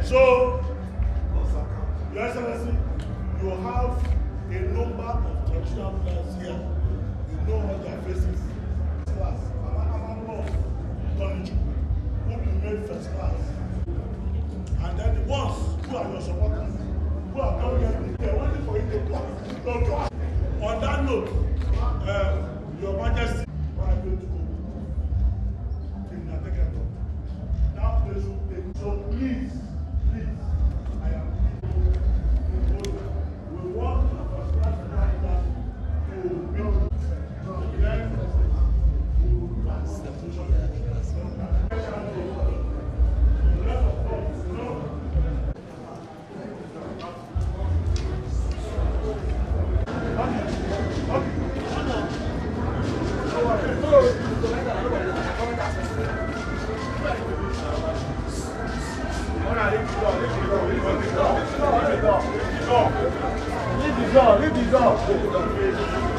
So, Your Excellency, you have a number of traditional rulers here. You know what their faces. First class, Amanyanabo of Okochiri, who you made first class. And then the ones who are your supporters, who are not yet there, waiting for you to clap. On that note, Your Majesty, private school, in Ateke. Now, so please, I am we want to build then leave the door.